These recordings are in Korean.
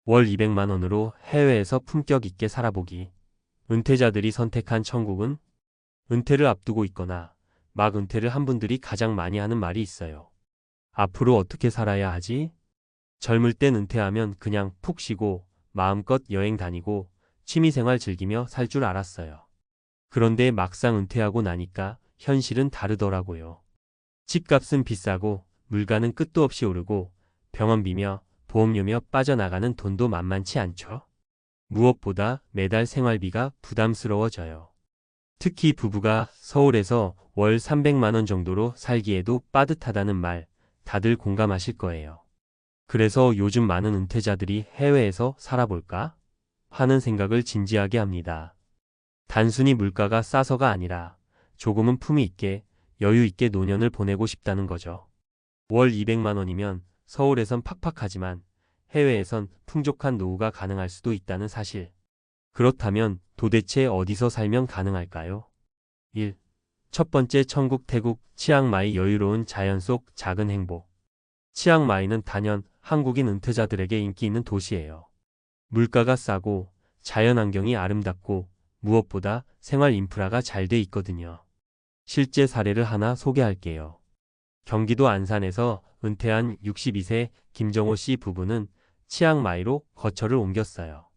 월 200만 원으로 해외에서 품격 있게 살아보기. 은퇴자들이 선택한 천국은 은퇴를 앞두고 있거나 막 은퇴를 한 분들이 가장 많이 하는 말이 있어요. 앞으로 어떻게 살아야 하지? 젊을 땐 은퇴하면 그냥 푹 쉬고 마음껏 여행 다니고 취미생활 즐기며 살 줄 알았어요. 그런데 막상 은퇴하고 나니까 현실은 다르더라고요. 집값은 비싸고 물가는 끝도 없이 오르고 병원비며 보험료며 빠져나가는 돈도 만만치 않죠. 무엇보다 매달 생활비가 부담스러워져요. 특히 부부가 서울에서 월 300만 원 정도로 살기에도 빠듯하다는 말 다들 공감하실 거예요. 그래서 요즘 많은 은퇴자들이 해외에서 살아볼까 하는 생각을 진지하게 합니다. 단순히 물가가 싸서가 아니라 조금은 품위 있게 여유 있게 노년을 보내고 싶다는 거죠. 월 200만 원이면 서울에선 팍팍하지만 해외에선 풍족한 노후가 가능할 수도 있다는 사실. 그렇다면 도대체 어디서 살면 가능할까요? 1. 첫 번째 천국 태국 치앙마이 여유로운 자연 속 작은 행복. 치앙마이는 단연 한국인 은퇴자들에게 인기 있는 도시예요. 물가가 싸고 자연환경이 아름답고 무엇보다 생활 인프라가 잘 돼 있거든요. 실제 사례를 하나 소개할게요. 경기도 안산에서 은퇴한 62세 김정호 씨 부부는 치앙마이로 거처를 옮겼어요.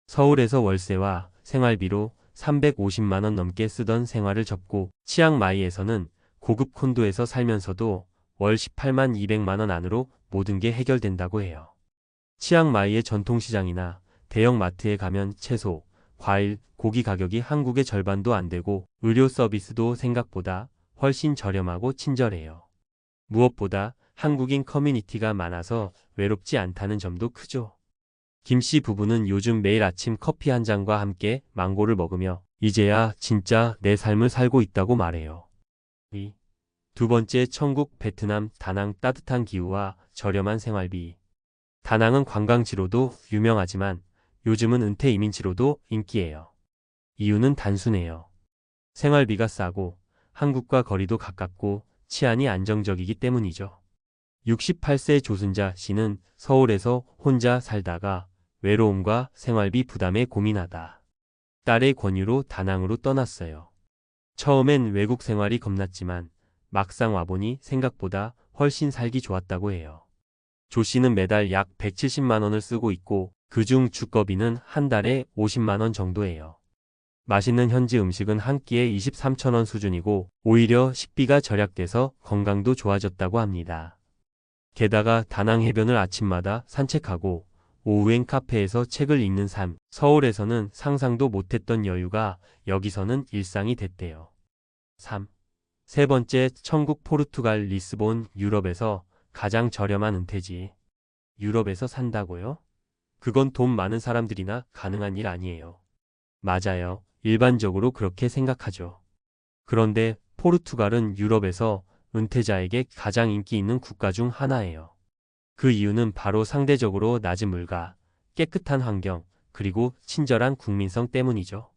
서울에서 월세와 생활비로 350만 원 넘게 쓰던 생활을 접고 치앙마이에서는 고급 콘도에서 살면서도 월 18만 200만 원 안으로 모든 게 해결된다고 해요. 치앙마이의 전통시장이나 대형 마트에 가면 채소, 과일, 고기 가격이 한국의 절반도 안 되고 의료 서비스도 생각보다 훨씬 저렴하고 친절해요. 무엇보다 한국인 커뮤니티가 많아서 외롭지 않다는 점도 크죠. 김 씨 부부는 요즘 매일 아침 커피 한 잔과 함께 망고를 먹으며 이제야 진짜 내 삶을 살고 있다고 말해요. 두 번째 천국 베트남 다낭 따뜻한 기후와 저렴한 생활비. 다낭은 관광지로도 유명하지만 요즘은 은퇴 이민지로도 인기예요. 이유는 단순해요. 생활비가 싸고 한국과 거리도 가깝고 치안이 안정적이기 때문이죠. 68세 조순자 씨는 서울에서 혼자 살다가 외로움과 생활비 부담에 고민하다 딸의 권유로 다낭으로 떠났어요. 처음엔 외국 생활이 겁났지만 막상 와보니 생각보다 훨씬 살기 좋았다고 해요. 조 씨는 매달 약 170만 원을 쓰고 있고 그중 주거비는 한 달에 50만 원 정도예요. 맛있는 현지 음식은 한 끼에 23천 원 수준이고 오히려 식비가 절약돼서 건강도 좋아졌다고 합니다. 게다가 다낭 해변을 아침마다 산책하고 오후엔 카페에서 책을 읽는 삶, 서울에서는 상상도 못했던 여유가 여기서는 일상이 됐대요. 3. 세 번째 천국 포르투갈 리스본 유럽에서 가장 저렴한 은퇴지. 유럽에서 산다고요? 그건 돈 많은 사람들이나 가능한 일 아니에요. 맞아요. 일반적으로 그렇게 생각하죠. 그런데 포르투갈은 유럽에서 은퇴자에게 가장 인기 있는 국가 중 하나예요. 그 이유는 바로 상대적으로 낮은 물가, 깨끗한 환경, 그리고 친절한 국민성 때문이죠.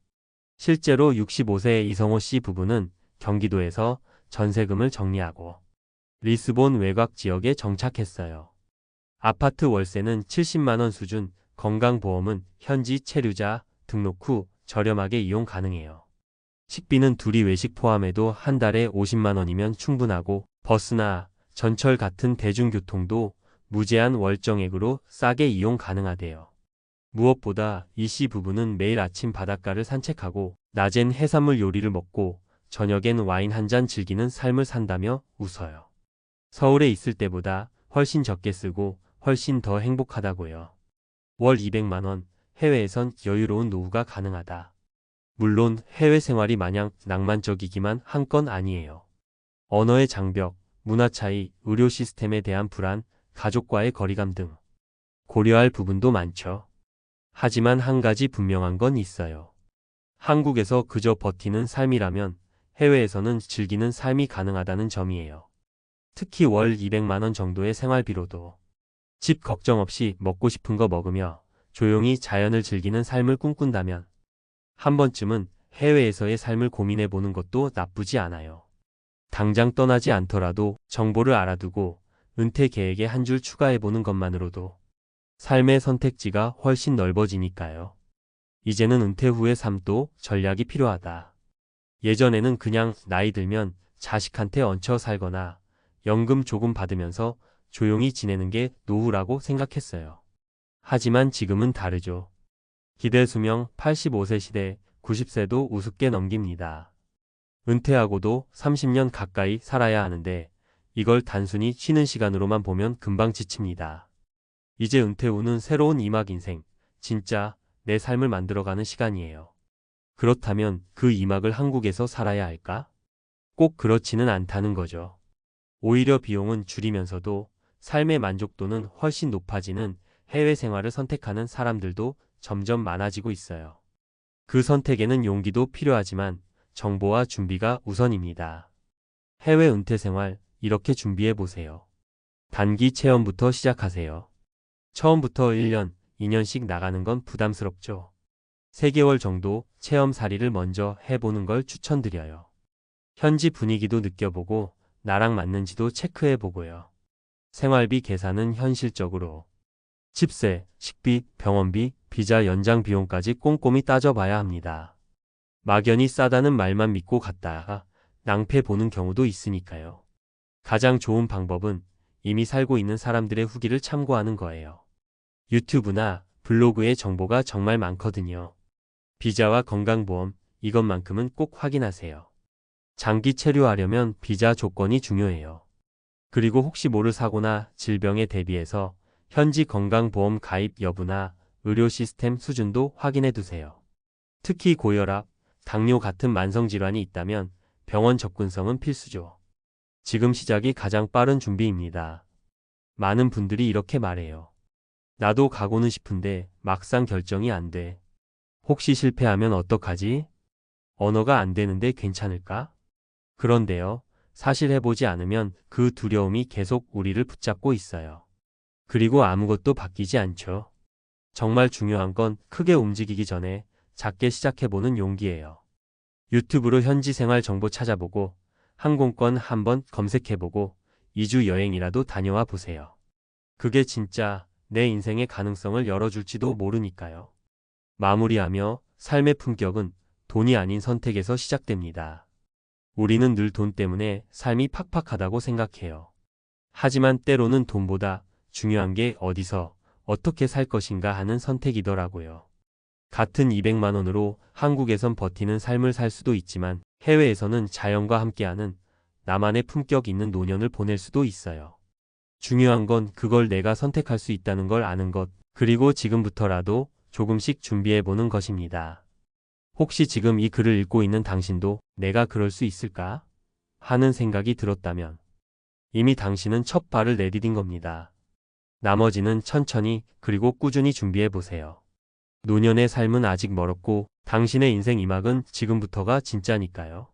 실제로 65세 이성호 씨 부부는 경기도에서 전세금을 정리하고 리스본 외곽 지역에 정착했어요. 아파트 월세는 70만 원 수준, 건강보험은 현지 체류자 등록 후 저렴하게 이용 가능해요. 식비는 둘이 외식 포함해도 한 달에 50만 원이면 충분하고 버스나 전철 같은 대중교통도 무제한 월정액으로 싸게 이용 가능하대요. 무엇보다 이 씨 부부는 매일 아침 바닷가를 산책하고 낮엔 해산물 요리를 먹고 저녁엔 와인 한 잔 즐기는 삶을 산다며 웃어요. 서울에 있을 때보다 훨씬 적게 쓰고 훨씬 더 행복하다고요. 월 200만 원, 해외에선 여유로운 노후가 가능하다. 물론 해외 생활이 마냥 낭만적이기만 한 건 아니에요. 언어의 장벽, 문화 차이, 의료 시스템에 대한 불안, 가족과의 거리감 등 고려할 부분도 많죠. 하지만 한 가지 분명한 건 있어요. 한국에서 그저 버티는 삶이라면 해외에서는 즐기는 삶이 가능하다는 점이에요. 특히 월 200만 원 정도의 생활비로도 집 걱정 없이 먹고 싶은 거 먹으며 조용히 자연을 즐기는 삶을 꿈꾼다면 한 번쯤은 해외에서의 삶을 고민해 보는 것도 나쁘지 않아요. 당장 떠나지 않더라도 정보를 알아두고 은퇴 계획에 한 줄 추가해 보는 것만으로도 삶의 선택지가 훨씬 넓어지니까요. 이제는 은퇴 후의 삶도 전략이 필요하다. 예전에는 그냥 나이 들면 자식한테 얹혀 살거나 연금 조금 받으면서 조용히 지내는 게 노후라고 생각했어요. 하지만 지금은 다르죠. 기대 수명 85세 시대 90세도 우습게 넘깁니다. 은퇴하고도 30년 가까이 살아야 하는데 이걸 단순히 쉬는 시간으로만 보면 금방 지칩니다. 이제 은퇴 후는 새로운 이막 인생, 진짜 내 삶을 만들어가는 시간이에요. 그렇다면 그 이막을 한국에서 살아야 할까? 꼭 그렇지는 않다는 거죠. 오히려 비용은 줄이면서도 삶의 만족도는 훨씬 높아지는 해외 생활을 선택하는 사람들도 점점 많아지고 있어요. 그 선택에는 용기도 필요하지만 정보와 준비가 우선입니다. 해외 은퇴 생활 이렇게 준비해 보세요. 단기 체험부터 시작하세요. 처음부터 1년, 2년씩 나가는 건 부담스럽죠. 3개월 정도 체험살이를 먼저 해보는 걸 추천드려요. 현지 분위기도 느껴보고 나랑 맞는지도 체크해보고요. 생활비 계산은 현실적으로 집세, 식비, 병원비, 비자 연장 비용까지 꼼꼼히 따져봐야 합니다. 막연히 싸다는 말만 믿고 갔다가 낭패 보는 경우도 있으니까요. 가장 좋은 방법은 이미 살고 있는 사람들의 후기를 참고하는 거예요. 유튜브나 블로그에 정보가 정말 많거든요. 비자와 건강보험, 이것만큼은 꼭 확인하세요. 장기 체류하려면 비자 조건이 중요해요. 그리고 혹시 모를 사고나 질병에 대비해서 현지 건강보험 가입 여부나 의료 시스템 수준도 확인해 두세요. 특히 고혈압, 당뇨 같은 만성질환이 있다면 병원 접근성은 필수죠. 지금 시작이 가장 빠른 준비입니다. 많은 분들이 이렇게 말해요. 나도 가고는 싶은데 막상 결정이 안 돼. 혹시 실패하면 어떡하지? 언어가 안 되는데 괜찮을까? 그런데요, 사실 해보지 않으면 그 두려움이 계속 우리를 붙잡고 있어요. 그리고 아무것도 바뀌지 않죠. 정말 중요한 건 크게 움직이기 전에 작게 시작해보는 용기예요. 유튜브로 현지 생활 정보 찾아보고 항공권 한번 검색해보고 2주 여행이라도 다녀와 보세요. 그게 진짜 내 인생의 가능성을 열어줄지도 모르니까요. 마무리하며 삶의 품격은 돈이 아닌 선택에서 시작됩니다. 우리는 늘 돈 때문에 삶이 팍팍하다고 생각해요. 하지만 때로는 돈보다 중요한 게 어디서 어떻게 살 것인가 하는 선택이더라고요. 같은 200만 원으로 한국에선 버티는 삶을 살 수도 있지만 해외에서는 자연과 함께하는 나만의 품격 있는 노년을 보낼 수도 있어요. 중요한 건 그걸 내가 선택할 수 있다는 걸 아는 것, 그리고 지금부터라도 조금씩 준비해보는 것입니다. 혹시 지금 이 글을 읽고 있는 당신도 내가 그럴 수 있을까? 하는 생각이 들었다면 이미 당신은 첫 발을 내디딘 겁니다. 나머지는 천천히 그리고 꾸준히 준비해보세요. 노년의 삶은 아직 멀었고 당신의 인생 이막은 지금부터가 진짜니까요.